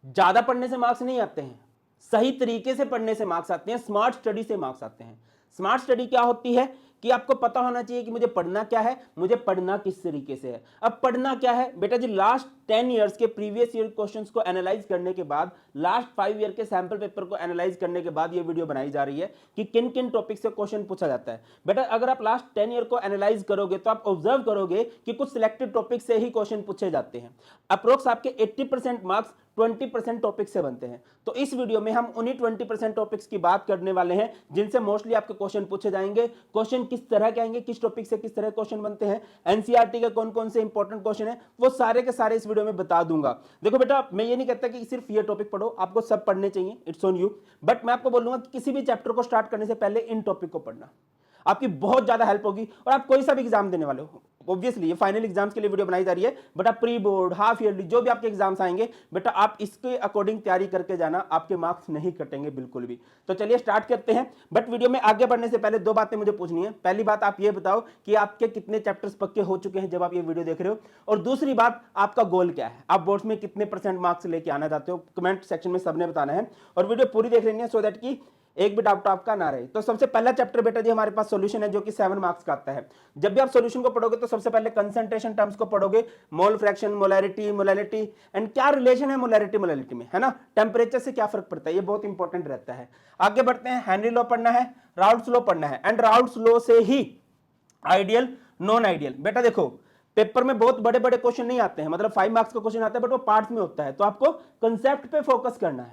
ज्यादा पढ़ने से मार्क्स नहीं आते हैं, सही तरीके से पढ़ने से मार्क्स आते हैं, स्मार्ट स्टडी से मार्क्स आते हैं। स्मार्ट स्टडी क्या होती है कि आपको पता होना चाहिए कि मुझे पढ़ना क्या है, मुझे पढ़ना किस तरीके से है। अब पढ़ना क्या है बेटा जी, लास्ट 10 ईयर्स के प्रीवियस ईयर क्वेश्चंस को एनालाइज करने के बाद, लास्ट 5 ईयर के सैंपल पेपर को एनालाइज करने के बाद ये वीडियो बनाई जा रही है कि किन किन टॉपिक से क्वेश्चन पूछा जाता है। बेटा अगर आप लास्ट 10 ईयर को एनालाइज करोगे तो आप ऑब्जर्व करोगे कि कुछ सिलेक्टेड टॉपिक से ही क्वेश्चन पूछे जाते हैं। अप्रोक्स आपके 80% मार्क्स 20% टॉपिक से बनते हैं। तो इस वीडियो में हम उन्हीं 20% टॉपिक्स की बात करने वाले हैं जिनसे मोस्टली आपके क्वेश्चन पूछे जाएंगे। क्वेश्चन किस तरह के आएंगे, किस टॉपिक से किस तरह क्वेश्चन बनते हैं, एनसीईआरटी के कौन कौन से इंपॉर्टेंट क्वेश्चन है, वो सारे के सारे इस वीडियो में बता दूंगा। देखो बेटा, मैं ये नहीं कहता कि सिर्फ ये टॉपिक पढ़ो, आपको सब पढ़ने चाहिए, इट्स ऑन यू। बट मैं आपको बोलूंगा कि किसी भी चैप्टर को स्टार्ट करने से पहले इन टॉपिक को पढ़ना, आपकी बहुत ज्यादा हेल्प होगी। और आप कोई सा भी एग्जाम देने वाले हो, ऑब्वियसली ये फाइनल एग्जाम्स के लिए वीडियो बनाई जा रही है, बट आप प्री बोर्ड, हाफ ईयरली, जो भी आपके एग्जाम्स आएंगे बेटा, आप इसके अकॉर्डिंग तैयारी करके जाना, आपके मार्क्स नहीं कटेंगे बिल्कुल भी। तो चलिए स्टार्ट करते हैं। बट वीडियो में आगे बढ़ने से पहले दो बातें मुझे पूछनी है। पहली बात, आप ये बताओ कि आपके कितने चैप्टर्स पक्के हो चुके हैं जब आप ये वीडियो देख रहे हो, और दूसरी बात, आपका गोल क्या है, आप बोर्ड्स में कितने % मार्क्स लेके आना चाहते हो, कमेंट सेक्शन में सबने बताना है। और वीडियो पूरी देख लेनी है सो दैट कि एक भी डाउट आपका ना रहे। तो सबसे पहला चैप्टर बेटा जी हमारे पास सॉल्यूशन है, जो कि 7 मार्क्स का आता है। जब भी आप सॉल्यूशन को पढ़ोगे तो सबसे पहले कंसंट्रेशन टर्म्स को पढ़ोगे, mole fraction, molarity, molality, and क्या रिलेशन है मोलैरिटी मोलैलिटी में, है ना, टेम्परेचर से क्या फर्क पड़ता है, ये बहुत इंपॉर्टेंट रहता है। आगे बढ़ते हैं, हेनरी लॉ पढ़ना है, राउल्ट्स लॉ पढ़ना है, एंड राउल्ट्स लॉ से ही आइडियल, नॉन आइडियल। बेटा देखो, पेपर में बहुत बड़े बड़े क्वेश्चन नहीं आते हैं, मतलब 5 मार्क्स का क्वेश्चन आता है, बट वो पार्ट्स में होता है, तो आपको कंसेप्ट पे फोकस करना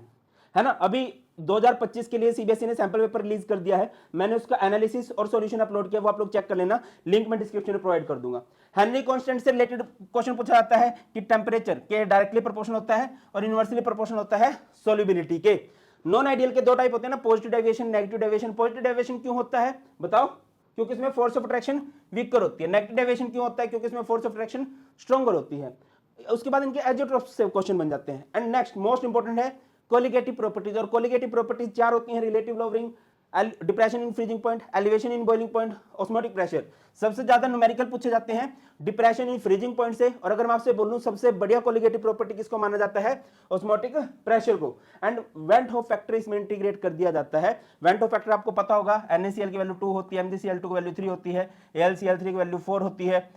है ना। अभी 2025 के लिए सीबीएसई ने सैंपल पेपर रिलीज कर दिया है, मैंने उसका एनालिसिस और सॉल्यूशन अपलोड किया, वो आप लोग चेक कर लेना, लिंक मैं डिस्क्रिप्शन में प्रोवाइड कर दूंगा। हेनरी कांस्टेंट से रिलेटेड क्वेश्चन पूछा जाता है कि टेम्परेचर के डायरेक्टली प्रोपोर्शनल होता है और इनवर्सली प्रोपोर्शनल होता है सॉल्युबिलिटी के। नॉन आइडियल के दो टाइप होते हैं ना, positive deviation, negative deviation. Positive deviation क्यों होता है बताओ? क्योंकि इसमें फोर्स ऑफ अट्रैक्शन वीकर होती है। नेगेटिव डेविएशन क्यों होता है? क्योंकि इसमें फोर्स ऑफ अट्रैक्शन स्ट्रॉन्गर होती है। उसके बाद इनके एजियोट्रोप्स से क्वेश्चन बन जाते हैं। एंड नेक्स्ट मोस्ट इंपॉर्टेंट है कोलिगेटिव प्रॉपर्टीज, और कोलिगेटिव प्रॉपर्टीज चार होती हैं: relative lowering, depression in freezing point, elevation in boiling point, osmotic pressure. सबसे ज्यादा न्यूमेरिकल पूछे जाते हैं डिप्रेशन इन फ्रीजिंग पॉइंट से। और अगर मैं आपसे बोलूं सबसे बढ़िया कोलिगेटिव प्रॉपर्टी किसको माना जाता है? ऑस्मोटिक प्रेशर को। एंड वेंट होफ फैक्टर इसमें इंटीग्रेट कर दिया जाता है। वेंट होफ फैक्टर आपको पता होगा, NaCl की वैल्यू 2 होती है, MgCl2 की वैल्यू 3 होती है, AlCl3 की वैल्यू 4 होती है।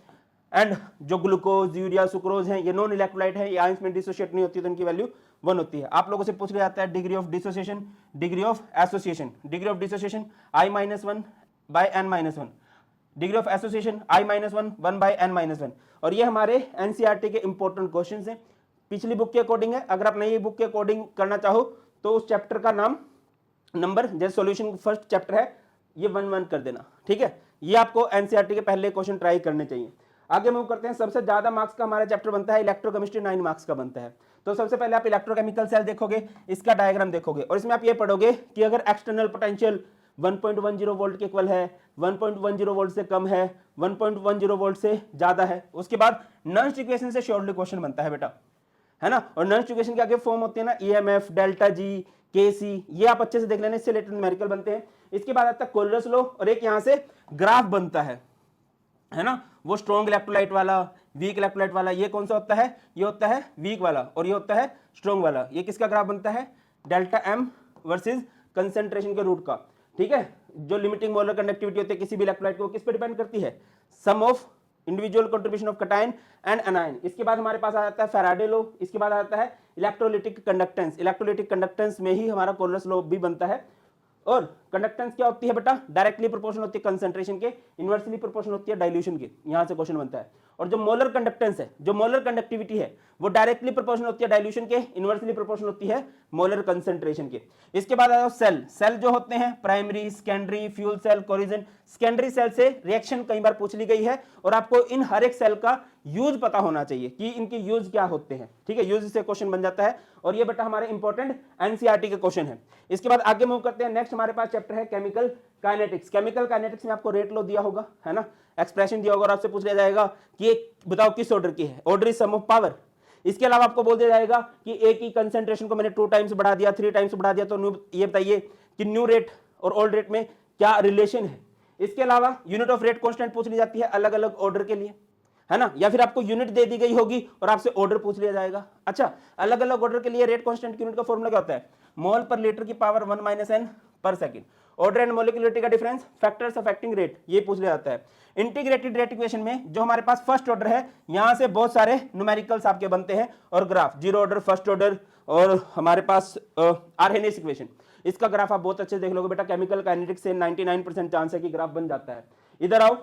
एंड जो ग्लूकोज, यूरिया, सुक्रोज है, ये नॉन इलेक्ट्रोलाइट है, ये आयंस में डिसोशिएट नहीं होती, तो इनकी वैल्यू 1 होती है। आप लोगों से पूछ लिया जाता है degree of dissociation, degree of association. Degree of dissociation I-1 by N-1, degree of association I-1 1 by N-1। और ये हमारे एनसीईआरटी के इंपॉर्टेंट क्वेश्चंस हैं, पिछली बुक के अकॉर्डिंग है। अगर आप नई बुक के अकॉर्डिंग करना चाहो तो उस चैप्टर का नाम, नंबर, जैसे सॉल्यूशन फर्स्ट चैप्टर है, ये 1-1 कर देना, ठीक है। ये आपको एनसीईआरटी के पहले क्वेश्चन ट्राई करने चाहिए। आगे मूव करते हैं। सबसे ज्यादा मार्क्स का हमारा चैप्टर बनता है इलेक्ट्रोकेमिस्ट्री, 9 मार्क्स का बनता है। तो सबसे पहले आप इलेक्ट्रोकेमिकल सेल देखोगे, इसका डायग्राम देखोगे, और इसमें आप ये पढ़ोगे कि अगर एक्सटर्नल पोटेंशियल 1.10 वोल्ट के इक्वल है, 1.10 वोल्ट से कम है, 1.10 वोल्ट से ज्यादा है, उसके बाद नर्स्ट इक्वेशन से शॉर्टली क्वेश्चन बनता है बेटा, है ना। और नर्स्ट इक्वेशन के आगे फॉर्म होती है ना, EMF, डेल्टा जी, KC, ये आप अच्छे से देख लेना, इससे रिलेटेड न्यूमेरिकल बनते हैं। इसके बाद आता है कोलरस लॉ, और एक यहां से ग्राफ बनता है ना, वो स्ट्रॉन्ग इलेक्ट्रोलाइट वाला, वीक इलेक्ट्रोलाइट वाला। ये कौन सा होता है? ये होता है वीक वाला, और ये होता है स्ट्रॉन्ग वाला। ये किसका ग्राफ बनता है? डेल्टा M वर्सेस कंसंट्रेशन के रूट का, ठीक है। जो लिमिटिंग मोलर कंडक्टिविटी होती है किसी भी इलेक्ट्रोलाइट को, किस पे डिपेंड करती है? Sum of individual contribution of cation and anion. इसके बाद हमारे पास आ जाता है फैराडे लॉ। इसके बाद आ जाता है इलेक्ट्रोलिटिक कंडक्टेंस। इलेक्ट्रोलिटिक कंडक्टेंस में ही हमारा कोलरस लॉ भी बनता है। और कंडक्टेंस क्या होती है बेटा? डायरेक्टली प्रोपोर्शनल होती है कंसंट्रेशन के, इनवर्सली प्रोपोर्शनल होती है डाइल्यूशन के। यहां से क्वेश्चन बनता है। और जो मोलर कंडक्टेंस है, जो मोलर कंडक्टिविटी है, वो डायरेक्टली प्रोपोर्शनल होती है डाइल्यूशन के, इनवर्सली प्रोपोर्शनल होती है मोलर कंसंट्रेशन के। इसके बाद आता है सेल। सेल जो होते हैं primary, secondary, fuel cell, corrosion. Secondary cell से रिएक्शन कई बार पूछ ली गई है, और आपको इन हर एक सेल का यूज पता होना चाहिए कि इनके यूज क्या होते हैं, ठीक है। यूज से क्वेश्चन बन जाता है, और ये बेटा हमारे इंपॉर्टेंट एनसीईआरटी के क्वेश्चन है। इसके बाद आगे मूव करते हैं। नेक्स्ट हमारे पास चैप्टर है केमिकल काइनेटिक्स। केमिकल काइनेटिक्स में आपको रेट लॉ दिया होगा, है ना, एक्सप्रेशन दिया होगा, और आपसे पूछ लिया जाएगा कि ये बताओ किस ऑर्डर की है, order is sum of power. इसके अलावा आपको बोल दिया जाएगा कि एक ही कंसंट्रेशन को मैंने 2 टाइम्स बढ़ा दिया, 3 टाइम्स बढ़ा दिया, तो ये बताइए कि न्यू रेट और ओल्ड रेट में क्या रिलेशन है। इसके अलावा यूनिट ऑफ रेट कांस्टेंट पूछ ली जाती है अलग अलग ऑर्डर के लिए। है ना, या फिर आपको यूनिट दे दी गई होगी और आपसे ऑर्डर पूछ लिया जाएगा। अच्छा, अलग अलग ऑर्डर के लिए रेट कांस्टेंट की यूनिट का फॉर्मूला क्या होता है, मोल पर लीटर की पावर 1 माइनस एन पर सेकंड। ऑर्डर एंड मोलिकुलरिटी का डिफरेंस, फैक्टर्स अफेक्टिंग रेट, ये पूछ लिया जाता है। इंटीग्रेटेड रेट इक्वेशन में जो हमारे पास फर्स्ट ऑर्डर है, यहां से बहुत सारे न्यूमेरिकल्स आपके बनते हैं और graph, zero order, first order, और हमारे पास आर्हेनियस इक्वेशन, इसका ग्राफ आप बहुत अच्छे से देख लोगे बेटा, केमिकल काइनेटिक्स से 99% चांस है कि ग्राफ बन जाता है। इधर आओ,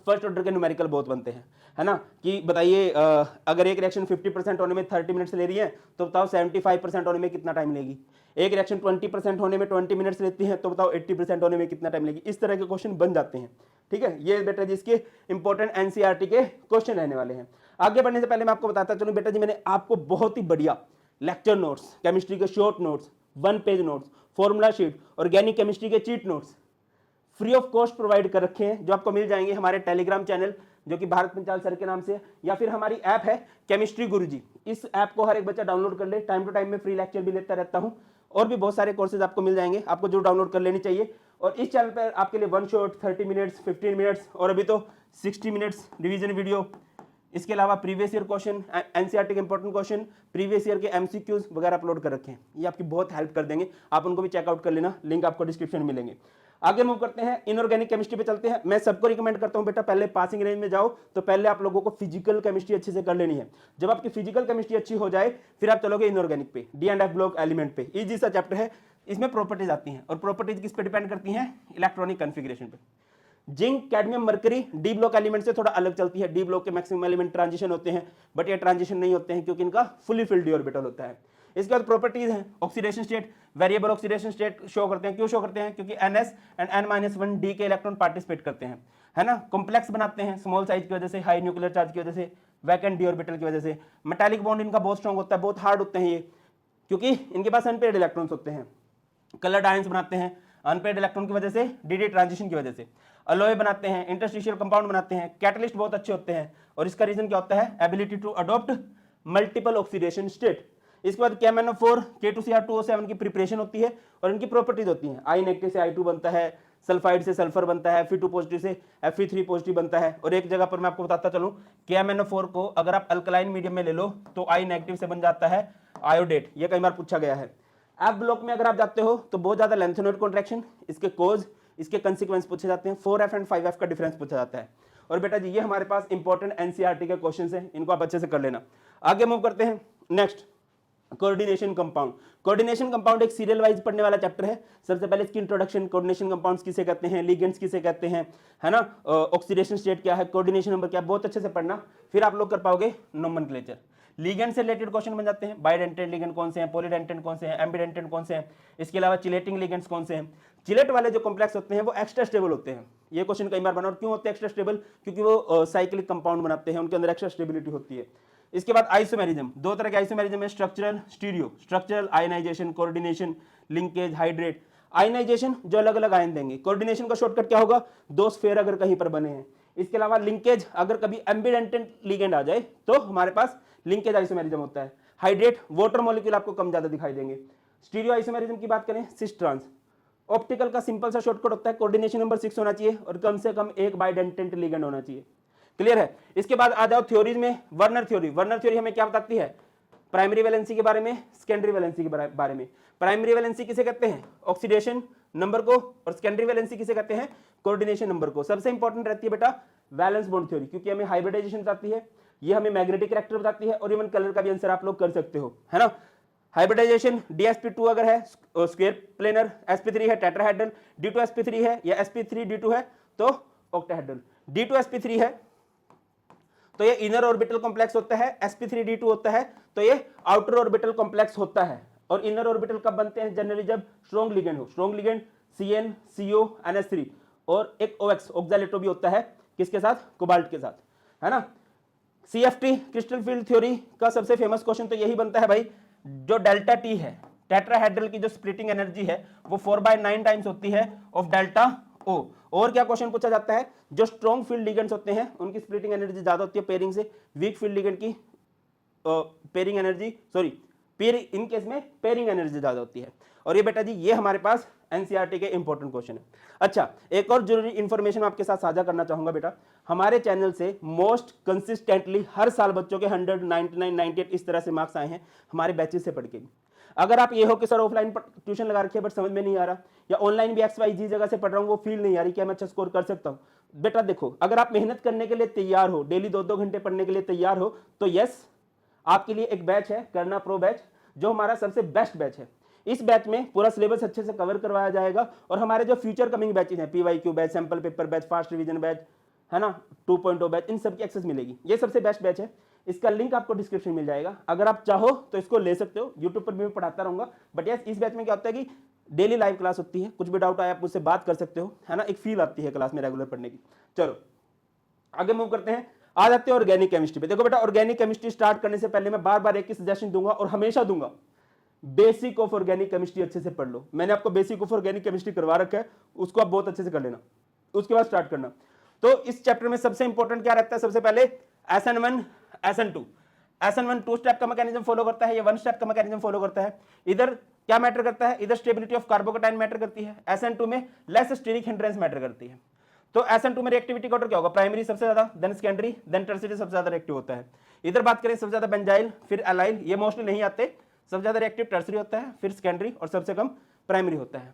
फर्स्ट ऑर्डर के न्यूमेरिकल बहुत बनते हैं, है ना, कि बताइए अगर एक रिएक्शन 50% होने में 30 मिनट्स ले रही है तो बताओ 75% होने में कितना टाइम लेगी। एक रिएक्शन 20% होने में 20 मिनट्स लेती है तो बताओ 80% होने में कितना टाइम लेगी। इस तरह के क्वेश्चन बन जाते हैं, ठीक है। ये बेटा जी इसके इंपॉर्टेंट एनसीईआरटी के क्वेश्चन रहने वाले हैं। आगे बढ़ने से पहले मैं आपको बताता चलूं बेटा जी, मैंने आपको बहुत ही बढ़िया लेक्चर नोट्स, केमिस्ट्री के short notes, 1 page notes, formula sheet, organic chemistry के cheat notes free of cost provide कर रखे हैं, जो आपको मिल जाएंगे हमारे टेलीग्राम चैनल, जो कि भारत पंचाल सर के नाम से, या फिर हमारी ऐप है केमिस्ट्री गुरुजी। इस ऐप को हर एक बच्चा डाउनलोड कर ले, टाइम टू टाइम में फ्री लेक्चर भी लेता रहता हूं, और भी बहुत सारे कोर्सेज आपको मिल जाएंगे, आपको जो डाउनलोड कर लेनी चाहिए। और इस चैनल पर आपके लिए 1 शॉट 30 मिनट्स, 15 मिनट्स और अभी तो 60 मिनट्स रिवीजन वीडियो, इसके अलावा प्रीवियस ईयर क्वेश्चन, एनसीईआरटी के इंपॉर्टेंट क्वेश्चन, प्रीवियस ईयर के एमसीक्यूज वगैरह अपलोड कर रखे हैं। ये आपकी बहुत हेल्प कर देंगे, आप उनको भी चेकआउट कर लेना, लिंक आपको डिस्क्रिप्शन में मिलेंगे। आगे मूव करते हैं, इनऑर्गेनिक केमिस्ट्री पे चलते हैं। मैं सबको रिकमेंड करता हूं बेटा, पहले पासिंग रेंज में जाओ तो पहले आप लोगों को फिजिकल केमिस्ट्री अच्छे से कर लेनी है। जब आपकी फिजिकल केमिस्ट्री अच्छी हो जाए फिर आप चलोगे इनऑर्गेनिक पे, D and F block element पे। इजी सा चैप्टर है, इसमें प्रॉपर्टीज आती हैं, और प्रॉपर्टीज किस पे डिपेंड करती हैं, इलेक्ट्रॉनिक कॉन्फ़िगरेशन पे। Zinc, cadmium, mercury D block element से थोड़ा अलग चलती है। डी ब्लॉक के मैक्सिमम एलिमेंट ट्रांजिशन होते हैं, बट ये ट्रांजिशन नहीं होते हैं क्योंकि इनका फुली फिल्ड डी ऑर्बिटल होता है। इसके बाद प्रॉपर्टीज हैं, oxidation state, variable oxidation state show करते हैं। क्यों शो करते हैं, क्योंकि NS एंड N-1 डी के इलेक्ट्रॉन पार्टिसिपेट करते हैं, है ना। कॉम्प्लेक्स बनाते हैं स्मॉल साइज की वजह से, हाई न्यूक्लियर चार्ज की वजह से, वैकेंट डी ऑर्बिटल की वजह से। मेटालिक बॉन्ड इनका बहुत स्ट्रॉन्ग होता है, बहुत हार्ड होते हैं ये, क्योंकि इनके पास अनपेयर्ड इलेक्ट्रॉन्स होते हैं। कलर्ड आयंस बनाते हैं अनपेयर्ड इलेक्ट्रॉन की वजह से, डी ट्रांजिशन की वजह से। अलॉय बनाते हैं, इंटरस्टिशियल कंपाउंड बनाते हैं, कैटलिस्ट बहुत अच्छे होते हैं, और इसका रीजन क्या होता है, ability to adopt multiple oxidation state. इसके बाद KMnO4 K2Cr2O7 की प्रिपरेशन होती है, और इनकी प्रॉपर्टीज होती हैं। I नेगेटिव से I2 बनता है, सल्फाइड से सल्फर बनता है, Fe2 पॉजिटिव से Fe3 पॉजिटिव बनता है। और एक जगह पर मैं आपको बताता चलूं, KMnO4 को अगर आप अल्कलाइन मीडियम में ले लो तो I नेगेटिव से बन जाता है आयोडेट, ये कई बार पूछा गया है। एफ ब्लॉक में अगर आप जाते हो तो बहुत ज्यादा लेंथेनोइड कॉन्ट्रैक्शन, इसके कोज, इसके कंसिक्वेंस पूछे जाते हैं। 4F एंड 5F का डिफरेंस पूछा जाता है। और बेटा जी ये हमारे पास इंपॉर्टेंट एनसीईआरटी के क्वेश्चंस हैं, इनको आप अच्छे से कर लेना। आगे मूव करते हैं, next coordination compound. Coordination compound एक सीरियल वाइज पढ़ने वाला चैप्टर है। सबसे पहले इसकी इंट्रोडक्शन, कोऑर्डिनेशन कंपाउंड्स किसे कहते हैं, लिगेंड्स किसे कहते हैं, है ना, ऑक्सीडेशन स्टेट क्या है, कोऑर्डिनेशन नंबर क्या है, बहुत अच्छे से पढ़ना, फिर आप लोग कर पाओगे नोमेनक्लेचर। लिगेंड से रिलेटेड क्वेश्चन बन जाते हैं, बाइडेंटेंट लिगेंड कौन से हैं, पॉलीडेंटेंट कौन से हैं, एम्बिडेंटेंट कौन से हैं, इसके अलावा चिलेटिंग लिगेंड्स कौन से हैं। चिलेट वाले जो कॉम्प्लेक्स होते हैं वो एक्स्ट्रा स्टेबल होते हैं। ये क्वेश्चन कई बार बना, और क्यों होते हैं एक्स्ट्रा स्टेबल, क्योंकि वो साइक्लिक कंपाउंड बनाते हैं, उनके अंदर एक्स्ट्रा स्टेबिलिटी होती है। इसके बाद आइसोमेरिज्म, दो तरह के आइसोमेरिज्म है, structural, stereo. Structural ionisation, coordination, linkage, hydrate. Ionisation जो अलग अलग आयन देंगे, कोऑर्डिनेशन का शॉर्टकट क्या होगा, दो स्फेयर अगर कहीं पर बने हैं। इसके अलावा लिंकेज, अगर कभी एम्बिडेंटेंट लिगेंड आ जाए तो हमारे पास लिंकेज आइसोमेरिज्म होता है। हाइड्रेट, वाटर मॉलिक्यूल आपको कम ज्यादा दिखाई देंगे। स्टीरियो आइसोमेरिज्म की बात करें, सिस ट्रांस। ऑप्टिकल का सिंपल सा शॉर्टकट होता है, कोऑर्डिनेशन नंबर 6 होना चाहिए और कम से कम एक बाइडेंटेंट लिगेंड होना चाहिए। क्लियर है। इसके बाद आ जाओ थ्योरीज में, वर्नर थ्योरी। वर्नर थ्योरी हमें क्या बताती है, प्राइमरी वैलेंसी के बारे में, सेकेंडरी वैलेंसी के बारे में। प्राइमरी वैलेंसी किसे कहते हैं, ऑक्सीडेशन नंबर को, और सेकेंडरी वैलेंसी किसे कहते हैं, कोऑर्डिनेशन नंबर को। सबसे इंपॉर्टेंट रहती है बेटा वैलेंस बॉन्ड थ्योरी, क्योंकि हमें हाइब्रिडाइजेशन बताती है, ये हमें मैग्नेटिक कैरेक्टर बताती है, और इवन कलर का भी आंसर आप लोग कर सकते हो, है ना। हाइब्रिडाइजेशन, DsP2 अगर है स्क्वायर प्लेनर, sp3 है टेट्राहेड्रल, D2sp3 है या sp3d2 है तो ऑक्टाहेड्रल। D2sp3 है तो ये इनर ऑर्बिटल कॉम्प्लेक्स होता है, sp3d2 होता है तो ये आउटर ऑर्बिटल कॉम्प्लेक्स होता है। और इनर ऑर्बिटल कब बनते हैं, जनरली जब स्ट्रॉन्ग लिगेंड हो। Strong ligand Cn, CO, NH3, और एक OX ऑक्सैलेटो भी होता है, किसके साथ, कोबाल्ट के साथ, है ना। CFT क्रिस्टल फील्ड थ्योरी का सबसे फेमस क्वेश्चन तो यही बनता है भाई, जो डेल्टा T है, टेट्राहेड्रल की जो स्प्लिटिंग एनर्जी है वो 4/9 टाइम्स होती है ऑफ डेल्टा O। और क्या क्वेश्चन पूछा जाता है, जो स्ट्रॉन्ग फील्ड लिगेंड्स होते हैं उनकी स्प्लिटिंग एनर्जी ज्यादा होती है पेयरिंग से, वीक फील्ड लिगेंड की pairing energy, sorry in case में पेयरिंग एनर्जी ज्यादा होती है। और ये बेटा जी ये हमारे पास एनसीईआरटी के इंपॉर्टेंट क्वेश्चन है। अच्छा, एक और जरूरी इंफॉर्मेशन आपके साथ साझा करना चाहूंगा बेटा, हमारे चैनल से मोस्ट कंसिस्टेंटली हर साल बच्चों के 100, 99, 98 इस तरह से मार्क्स आए हैं हमारे बैचेस से पढ़ के भी। अगर आप ये हो कि सर ऑफलाइन ट्यूशन लगा रखी है बट समझ में नहीं आ रहा, या ऑनलाइन भी XYZ जगह से पढ़ रहा हूँ वो फील नहीं आ रही, क्या मैं अच्छा स्कोर कर सकता हूँ? बेटा देखो, अगर आप मेहनत करने के लिए तैयार हो, डेली 2-2 घंटे पढ़ने के लिए तैयार हो, तो यस, आपके लिए एक बैच है करना प्रो बैच, जो हमारा सबसे बेस्ट बैच है। इस बैच में पूरा सिलेबस अच्छे से कवर करवाया जाएगा, और हमारे जो फ्यूचर कमिंग बैचेज हैं, PYQ batch, sample paper batch, fast revision batch, है ना, 2.0 बैच, इन सब की एक्सेस मिलेगी। ये सबसे बेस्ट बैच है, इसका लिंक आपको डिस्क्रिप्शन में मिल जाएगा। अगर आप चाहो तो इसको ले सकते हो, यूट्यूब पर भी मैं पढ़ाता रहूंगा। बट यस, इस बैच में क्या होता है कि डेली लाइव क्लास होती है, कुछ भी डाउट आया आप मुझसे बात कर सकते हो, है ना, एक फील आती है क्लास में रेगुलर पढ़ने की। चलो आगे मूव करते हैं, आ जाते हैं ऑर्गेनिक केमिस्ट्री पे। देखो बेटा, ऑर्गेनिक केमिस्ट्री स्टार्ट करने से पहले मैं बार बार एक ही सजेशन दूंगा और हमेशा दूंगा, बेसिक ऑफ ऑर्गेनिक केमिस्ट्री अच्छे से पढ़ लो। मैंने आपको बेसिक ऑफ ऑर्गेनिक केमिस्ट्री करवा रखा है, उसको आप बहुत अच्छे से कर लेना, उसके बाद स्टार्ट करना। तो इस चैप्टर में सबसे इंपॉर्टेंट क्या रहता है? सबसे पहले SN1 SN2। SN1 2 स्टेप का मैकेनिज्म फॉलो करता है, ये 1 स्टेप का मैकेनिज्म फॉलो करता है। इधर क्या मैटर करता है? इधर स्टेबिलिटी ऑफ कार्बोकेटाइन मैटर करती है, SN2 में लेस स्टीरिक हिंड्रेंस मैटर करती है। तो SN2 में रिएक्टिविटी का ऑर्डर क्या होगा? प्राइमरी सबसे ज्यादा, देन सेकेंडरी, देन टर्शियरी सबसे ज्यादा रिएक्टिव होता है। इधर बात करें सबसे ज्यादा बेंजाइल, फिर एलाइल, ये मोस्टली नहीं आते, सबसे ज्यादा रिएक्टिव टर्शियरी होता है, फिर सेकेंडरी और सबसे कम प्राइमरी होता है।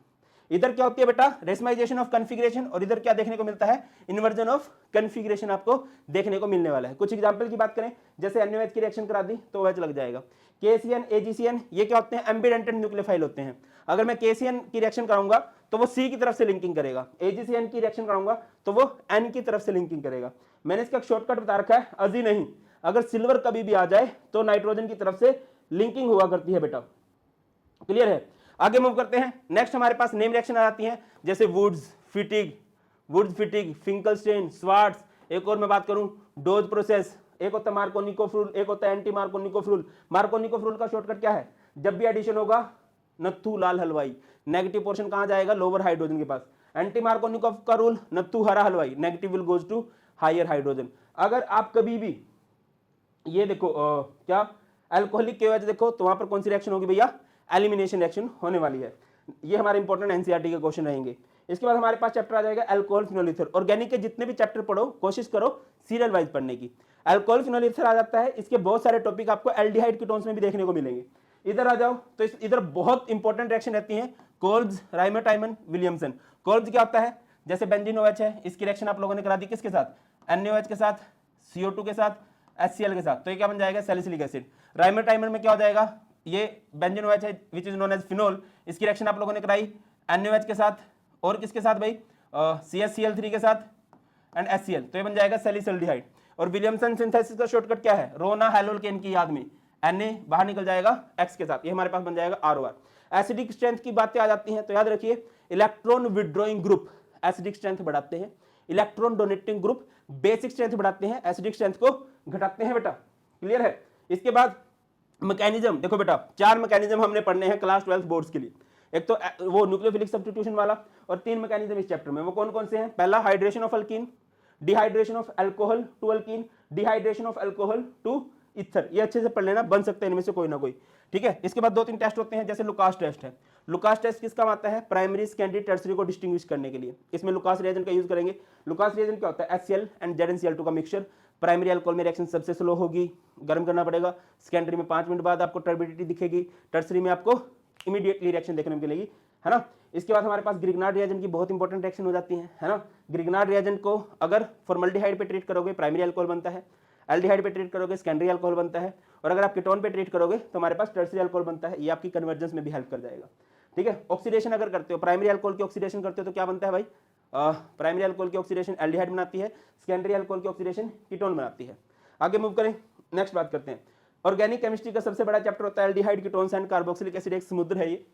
इधर क्या होती है बेटा? रेशमाइजेशन ऑफ कन्फिग्रेशन, और इधर क्या देखने को मिलता है? इन्वर्जन ऑफ कन्फिग्रेशन आपको देखने को मिलने वाला है। कुछ एग्जांपल की बात करें, जैसे NaOH की रिएक्शन करा दी तो OH लग जाएगा। KCN AgCN ये क्या होते हैं? एम्बिडेंटेड न्यूक्लियोफाइल होते हैं। अगर मैं KCN की रिएक्शन कराऊंगा तो वो C की तरफ से लिंकिंग करेगा, AgCN की रिएक्शन कराऊंगा तो वो N की तरफ से लिंकिंग करेगा। मैंने इसका शॉर्टकट बता रखा है, अजी नहीं, अगर सिल्वर कभी भी आ जाए तो नाइट्रोजन की तरफ से लिंकिंग हुआ करती है बेटा। क्लियर है? आगे मूव करते हैं। नेक्स्ट हमारे पास नेम रिएक्शन आ जाती हैं, जैसे वुड्स फिटिग, फिंकलस्टेन, स्वार्ट्स। एक और मैं बात करूं, डोज प्रोसेस, एक होता है मार्कोनिको-फ्रूल, एक होता है एंटी मार्कोनिको-फ्रूल। मार्कोनिको-फ्रूल का शॉर्टकट क्या है? जब भी एडिशन होगा नत्थु लाल हलवाई, नेगेटिव पोर्शन कहां जाएगा? लोअर हाइड्रोजन के पास। एंटी मार्कोनिको का रूल, नत्थु हरा हलवाई, negative will goes to higher hydrogen. अगर आप कभी भी ये देखो क्या अल्कोहलिक KOH देखो तो वहां पर कौन सी रिएक्शन होगी भैया? एलिमिनेशन रिएक्शन होने वाली है। ये हमारे इंपॉर्टेंट NCERT के क्वेश्चन रहेंगे। इसके बाद हमारे पास चैप्टर आ जाएगा अल्कोहल फिनोल ईथर। ऑर्गेनिक के जितने भी चैप्टर पढ़ो कोशिश करो सीरियल वाइज पढ़ने की। अल्कोहल फिनोल ईथर आ जाता है, इसके बहुत सारे टॉपिक आपको एल्डिहाइड कीटोन्स में भी देखने को मिलेंगे। इधर आ जाओ तो इधर बहुत इंपॉर्टेंट रिएक्शन रहती है, कोल्ब्स, राइमर-टाइमन, विलियमसन। कोल्ब्स क्या होता है? जैसे बेंजीन OH है, इसकी रिएक्शन आप लोगों ने करा दी किसके साथ? NaOH के साथ, CO2 के साथ, HCl के साथ, तो ये क्या बन जाएगा? Salicylic acid. राइमर-टाइमन में क्या हो जाएगा? ये बेंजीन OH है which is known as phenol, इसकी रिएक्शन आप लोगों ने कराई NaOH के साथ और किसके साथ भाई? CHCl3 के साथ एंड HCl, तो ये बन जाएगा सैलिसल्डिहाइड। और विलियमसन सिंथेसिस का शॉर्टकट क्या है? रोना हैलोल्केन की याद में Na बाहर निकल जाएगा X के साथ, ये हमारे पास बन जाएगा ROR। एसिडिक स्ट्रेंथ की बातें आ जाती हैं तो याद रखिए, electron withdrawing group acidic strength बढ़ाते हैं, electron donating group basic strength बढ़ाते हैं, एसिडिक स्ट्रेंथ को घटाते हैं बेटा। क्लियर है? इसके बाद मैकेनिज्म देखो बेटा, 4 मैकेनिज्म हमने पढ़ने हैं क्लास 12 बोर्ड्स के लिए। एक तो वो न्यूक्लियोफिलिक सब्स्टिट्यूशन वाला, और 3 मैकेनिज्म इस चैप्टर में। वो कौन कौन से हैं? पहला hydration of alkene, dehydration of alcohol to alkene, dehydration of alcohol to ether. ये अच्छे से पढ़ लेना, बन सकते हैं इनमें से कोई ना कोई। ठीक है? इसके बाद 2-3 टेस्ट होते हैं, जैसे लुकास टेस्ट है। लुकास टेस्ट किस काम आता है? प्राइमरी, सेकेंडरी, टर्सरी को डिस्टिंग्विश करने के लिए। इसमें लुकास रिएजेंट का यूज करेंगे। लुकास रिएजेंट क्या होता है? HCl एंड ZnCl2 का मिक्सचर। प्राइमरी अल्कोहल में रिएक्शन सबसे स्लो होगी, गर्म करना पड़ेगा। सेकेंडरी में 5 मिनट बाद आपको टर्बिडिटी दिखेगी, टर्सरी में आपको इमीडिएटली रिएक्शन देखने को मिलेगी, है ना। इसके बाद हमारे पास ग्रिग्नार्ड रिएजेंट की बहुत इंपॉर्टेंट रिएक्शन हो जाती है ना। ग्रिग्नार्ड रिएजेंट को अगर फॉर्मल्डिहाइड पे ट्रीट करोगे प्राइमरी अल्कोहल बनता है, एल्डिहाइड पे ट्रीट करोगे सेकेंडरी अल्कोहल बनता है, और अगर आप कीटोन पे ट्रीट करोगे तो हमारे पास टर्सरी अल्कोहल बनता है। ये आपकी कन्वर्जेंस में भी हेल्प कर जाएगा। ठीक है? ऑक्सीडेशन अगर करते हो, प्राइमरी अल्कोहल की ऑक्सीडेशन करते हो तो क्या बनता है भाई? प्राइमरी अल्कोहल की ऑक्सीडेशन एल्डिहाइड बनाती है, सेकेंडरी अल्कोहल की ऑक्सीडेशन कीटोन बनाती है। आगे मूव करें, नेक्स्ट बात करते हैं। ऑर्गेनिक केमिस्ट्री का सबसे बड़ा चैप्टर होता है aldehyde, ketones and carboxylic acid. एक समुद्र है ये,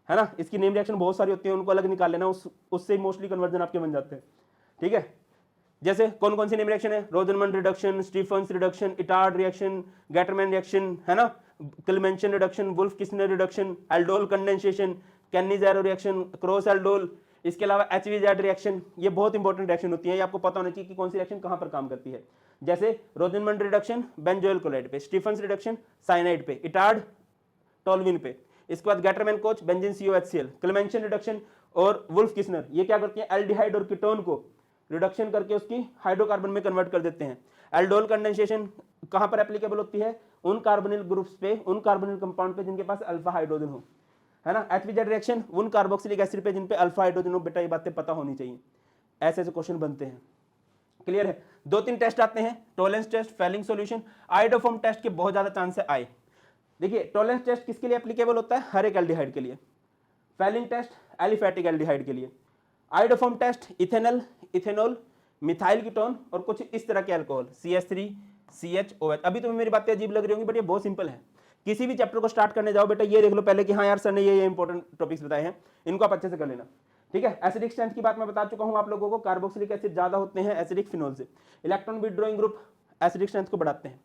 है ना। इसकी नेम रिएक्शन बहुत सारी होती है, उनको अलग निकाल लेना, उससे मोस्टली कन्वर्जन आपके बन जाते हैं। ठीक है? जैसे कौन कौन सी नेम रिएक्शन है? Rosenmund reduction, Stephens reduction, Etard reaction, Gattermann reaction, है ना, Clemmensen reduction, Wolff Kishner reduction, aldol condensation, Cannizzaro reaction, cross aldol. इसके अलावा HVZ रिएक्शन, ये बहुत इंपॉर्टेंट रिएक्शन होती है, ये आपको पता होना चाहिए कि कौन सी रिएक्शन कहां पर काम करती है। जैसे रोजनमंड रिडक्शन बेंजोइल क्लोराइड पे, स्टीफन्स रिडक्शन साइनाइड पे, इटार्ड टोल्विन पे। इसके बाद Gattermann Koch benzene COHCl, Clemmensen reduction और वुल्फ किस्नर, ये क्या करती है? एल्डिहाइड और कीटोन को रिडक्शन करके उसकी हाइड्रोकार्बन में कन्वर्ट कर देते हैं। एल्डोल कंडेंसेशन कहां पर एप्लीकेबल होती है? उन कार्बोनिल ग्रुप्स पे, उन कार्बोनिल कंपाउंड पे जिनके पास अल्फा हाइड्रोजन हो, है ना। एचपीजेड रिएक्शन उन कार्बोक्सिलिक एसिड पे जिन पे अल्फा हाइड्रोजन हो। बेटा ये बातें पता होनी चाहिए, ऐसे ऐसे क्वेश्चन बनते हैं। क्लियर है? 2-3 टेस्ट आते हैं, Tollens test, Fehling solution, iodoform test के बहुत ज्यादा चांस है आए। देखिए टॉलरेंस टेस्ट किसके लिए एप्लीकेबल होता है? हर एक एल्डिहाइड के लिए। फेलिंग टेस्ट एलिफैटिक एल्डिहाइड के लिए। Iodoform test ethanol, ethanol, methyl ketone और कुछ इस तरह के अल्कोहल, CH3, CHOH। अभी तो मेरी बातें अजीब लग रही होंगी बट ये बहुत सिंपल है। किसी भी चैप्टर को स्टार्ट करने जाओ बेटा ये देख लो पहले कि हाँ यार सर ने ये इंपॉर्टेंट टॉपिक्स बताए हैं, इनको आप अच्छे से कर लेना। ठीक है, एसिडिक स्ट्रेंथ की बात मैं बता चुका हूं आप लोगों को, कार्बोक्सिलिक एसिड ज्यादा होते हैं एसिडिक फिनोल से। Electron withdrawing group acidic strength को बढ़ाते हैं,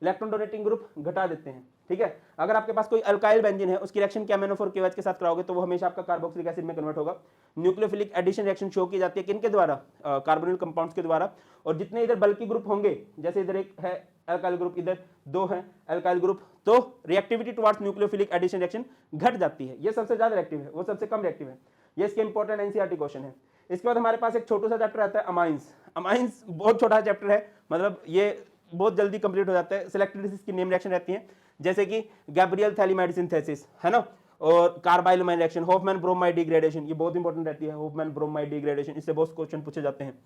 इलेक्ट्रॉन डोनेटिंग ग्रुप घटा देते हैं। ठीक है, अगर आपके पास कोई अल्काइल बेंजीन है उसकी रिएक्शन KMnO4 KOH के साथ कराओगे तो वो हमेशा आपका कार्बोक्सिलिक एसिड में कन्वर्ट होगा। न्यूक्लियोफिलिक एडिशन रिएक्शन शो की जाती है किनके द्वारा? कार्बोनिल कंपाउंड्स के द्वारा। और जितने इधर बल्कि ग्रुप होंगे, जैसे इधर एक है अल्काइल ग्रुप, इधर 2 है अल्काइल ग्रुप, तो reactivity towards nucleophilic addition reaction घट जाती है। ये सबसे ज्यादा रिएक्टिव है, वो सबसे कम रिएक्टिव है। ये इसके इंपॉर्टेंट एनसीईआरटी क्वेश्चन है। इसके बाद हमारे पास एक छोटा सा चैप्टर आता है अमाइंस। अमाइंस बहुत छोटा चैप्टर है, मतलब ये बहुत जल्दी कंप्लीट हो जाता है। सिलेक्टेड की नेम रिएक्शन रहती है, जैसे कि गैब्रियल थैलीमाइड सिंथेसिस, है ना, और कार्बाइलमाइन रिएक्शन, होफमैन ब्रोमाइड डिग्रेडेशन, ये बहुत इंपॉर्टेंट रहती है, होफमैन ब्रोमाइड डिग्रेडेशन, इससे बहुत क्वेश्चन पूछे जाते हैं।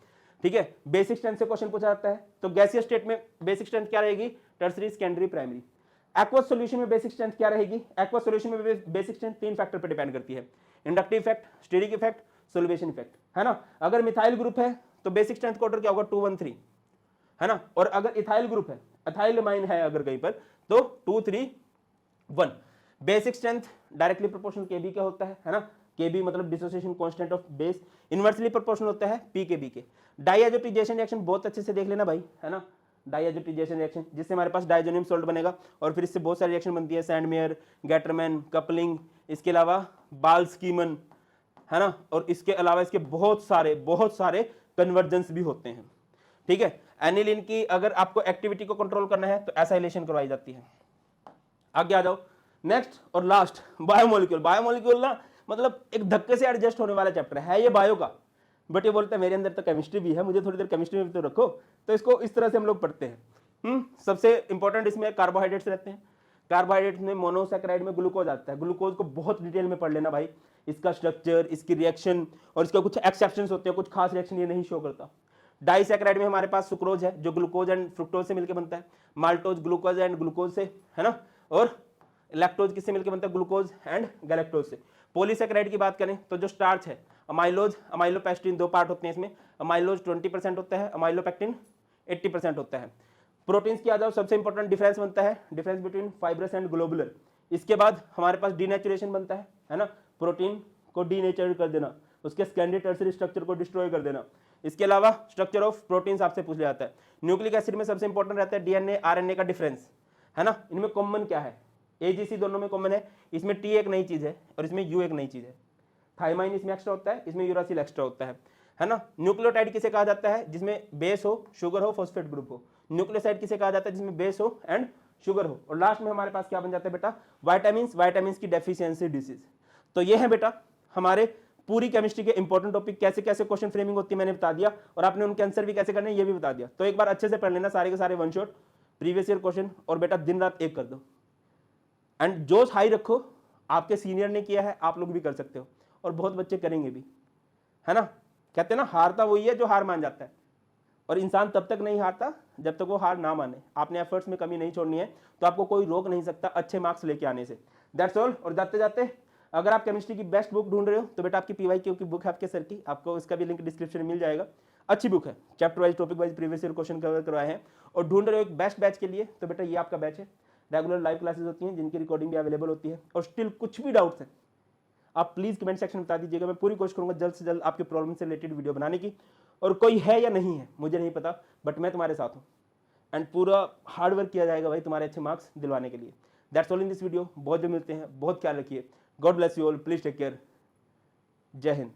ठीक है, बेसिक स्ट्रेंथ से क्वेश्चन पूछा जाता है। तो गैसियस स्टेट में बेसिक स्ट्रेंथ क्या रहेगी? Tertiary, secondary, primary. Aqueous solution में बेसिक स्ट्रेंथ क्या रहेगी? एक्वस सॉल्यूशन में बेसिक स्ट्रेंथ 3 फैक्टर पर डिपेंड करती है, inductive effect, steric effect, solution effect, है ना। अगर मिथाइल ग्रुप है तो बेसिक स्ट्रेंथ का ऑर्डर क्या होगा? 2-1-3, है ना। और अगर इथाइल ग्रुप है, इथाइलमाइन है अगर कहीं पर, तो 2-3-1। Basic strength directly proportional Kb का होता है ना। Kb मतलब dissociation constant of base, inversely proportional होता है Pkb के। डाइएजोटिजेशन रिएक्शन बहुत अच्छे से देख लेना भाई, है ना। डाइएजोटिजेशन रिएक्शन जिससे हमारे पास डाइजोनियम सॉल्ट बनेगा और फिर इससे बहुत सारी रिएक्शन बनती है, सैंडमेयर, गैटरमैन, कपलिंग, इसके अलावा बाल्सकीमन, है ना। और इसके अलावा इसके बहुत सारे कन्वर्जेंस भी होते हैं। ठीक है, एनिलीन की अगर आपको एक्टिविटी को कंट्रोल करना है तो एसाइलेशन करवाई जाती है। आगे आ जाओ, नेक्स्ट और लास्ट बायोमोलिक्यूल। बायोमोलिक्यूल ना मतलब एक धक्के से एडजस्ट होने वाला चैप्टर है ये बायो का, बट ये बोलते हैं मेरे अंदर तो केमिस्ट्री भी है, मुझे थोड़ी देर केमिस्ट्री में तो रखो, तो इसको इस तरह से हम लोग पढ़ते हैं। सबसे इंपॉर्टेंट इसमें कार्बोहाइड्रेट्स रहते हैं। कार्बोहाइड्रेट्स में मोनोसैकेराइड में ग्लूकोज आता है। ग्लूकोज को बहुत डिटेल में पढ़ लेना भाई, इसका स्ट्रक्चर, इसकी रिएक्शन, और इसका कुछ एक्सेप्शंस होते हैं, कुछ खास रिएक्शन ये नहीं शो करता। डाइसैकेराइड में हमारे पास सुक्रोज है जो ग्लूकोज एंड फ्रुक्टोज से मिलकर बनता है, माल्टोज ग्लूकोज एंड ग्लूकोज से, है ना, और लैक्टोज किससे मिलकर बनता है? ग्लूकोज एंड गैलेक्टोज से। पॉलीसैकेराइड की बात करें तो जो स्टार्च है, अमाइलोज, अमाइलोपेक्टिन, 2 पार्ट होते हैं इसमें। अमाइलोज 20% होता है, अमाइलोपेक्टिन 80% होता है। प्रोटीन्स की आ जाओ, सबसे इंपॉर्टेंट डिफरेंस बनता है, difference between fibrous and globular. इसके बाद हमारे पास डीनेचुरेशन बनता है ना, प्रोटीन को डीनेचर कर देना, उसके सेकेंडरी टर्सरी स्ट्रक्चर को डिस्ट्रॉय कर देना। इसके अलावा स्ट्रक्चर ऑफ प्रोटीन्स आपसे पूछ लिया जाता है। न्यूक्लिक एसिड में सबसे इंपॉर्टेंट रहता है डीएनए आरएनए का डिफरेंस, है ना। इनमें कॉमन क्या है? एजीसी दोनों में कॉमन है, इसमें टी एक नई चीज है और इसमें यू एक नई चीज है। थाइमाइन इसमें एक्स्ट्रा होता है, इसमें यूरासिल एक्स्ट्रा होता है ना। न्यूक्लियोटाइड किसे कहा जाता है? जिसमें बेस हो, शुगर हो, फॉस्फेट ग्रुप हो। न्यूक्लियोसाइड किसे कहा जाता है? जिसमें बेस हो एंड शुगर हो। और लास्ट में हमारे पास क्या बन जाता है बेटा? वाइटामिन की डेफिशिएंसी डिसीज। तो ये है बेटा हमारे पूरी केमिस्ट्री के इंपॉर्टेंट टॉपिक, कैसे कैसे क्वेश्चन फ्रेमिंग होती है मैंने बता दिया, और आपने उनके आंसर भी कैसे करने ये भी बता दिया। तो एक बार अच्छे से पढ़ लेना सारे के सारे one shot previous year question, और बेटा दिन रात एक कर दो एंड जोश हाई रखो। आपके सीनियर ने किया है, आप लोग भी कर सकते हो, और बहुत बच्चे करेंगे भी, है ना। कहते हैं ना, हारता वही है जो हार मान जाता है, और इंसान तब तक नहीं हारता जब तक वो हार ना माने। आपने एफर्ट्स में कमी नहीं छोड़नी है, तो आपको कोई रोक नहीं सकता अच्छे मार्क्स लेके आने से। That's all. और जाते जाते अगर आप केमिस्ट्री की बेस्ट बुक ढूंढ रहे हो तो बेटा आपकी PYQ की बुक है आपके सर की, आपको इसका भी लिंक डिस्क्रिप्शन में मिल जाएगा। अच्छी बुक है, chapter wise, topic wise previous year question cover करवाए हैं। और ढूंढ रहे हो एक बेस्ट बैच के लिए, तो बेटा ये आपका बैच है। रेगुलर लाइव क्लासेस होती हैं जिनकी रिकॉर्डिंग भी अवेलेबल होती है। और स्टिल कुछ भी डाउट्स हैं आप प्लीज कमेंट सेक्शन में बता दीजिएगा, मैं पूरी कोशिश करूंगा जल्द से जल्द आपके प्रॉब्लम से रिलेटेड वीडियो बनाने की। और कोई है या नहीं है मुझे नहीं पता, बट मैं तुम्हारे साथ हूँ एंड पूरा हार्ड वर्क किया जाएगा भाई तुम्हारे अच्छे मार्क्स दिलवाने के लिए। That's all in this video. बहुत जो मिलते हैं, बहुत ख्याल रखिए। God bless you all, please take care. जय हिंद।